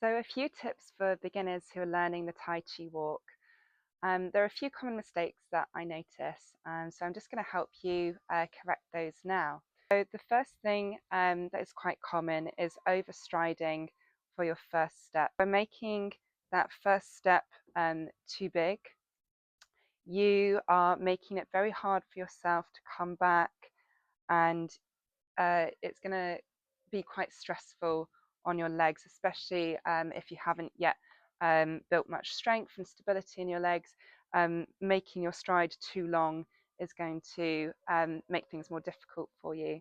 So a few tips for beginners who are learning the Tai Chi walk. There are a few common mistakes that I notice, so I'm just going to help you correct those now. So the first thing that is quite common is overstriding for your first step. By making that first step too big, you are making it very hard for yourself to come back, and it's going to be quite stressful on your legs, especially if you haven't yet built much strength and stability in your legs. Making your stride too long is going to make things more difficult for you.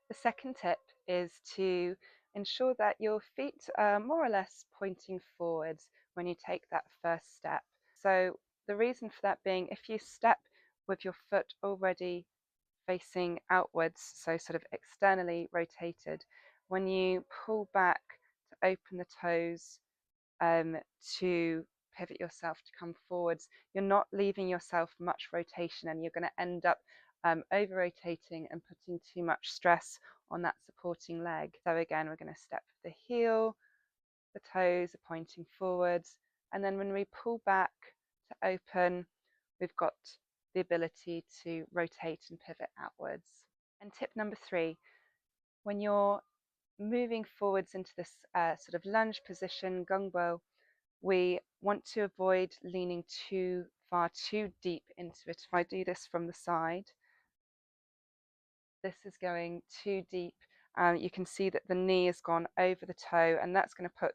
The second tip is to ensure that your feet are more or less pointing forwards when you take that first step. So the reason for that being, if you step with your foot already facing outwards, so sort of externally rotated, when you pull back to open the toes to pivot yourself to come forwards, you're not leaving yourself much rotation, and you're going to end up over rotating and putting too much stress on that supporting leg. So again, we're going to step with the heel, the toes are pointing forwards, and then when we pull back to open, we've got the ability to rotate and pivot outwards. And tip number 3, when you're moving forwards into this sort of lunge position, gungbo, we want to avoid leaning too far, too deep into it. If I do this from the side, this is going too deep. You can see that the knee has gone over the toe, and that's going to put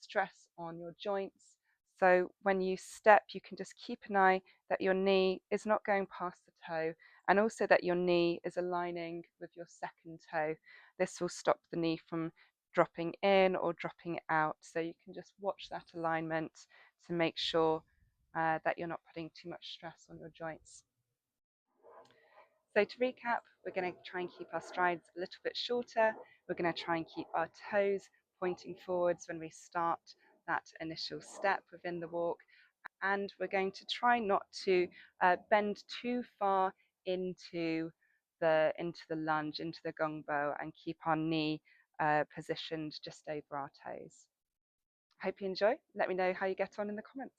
stress on your joints. So when you step, you can just keep an eye that your knee is not going past the toe, and also that your knee is aligning with your second toe. This will stop the knee from dropping in or dropping out. So you can just watch that alignment to make sure that you're not putting too much stress on your joints. So to recap, we're going to try and keep our strides a little bit shorter. We're going to try and keep our toes pointing forwards when we start that initial step within the walk. And we're going to try not to bend too far into the lunge, into the gongbo, and keep our knee positioned just over our toes. I hope you enjoy. Let me know how you get on in the comments.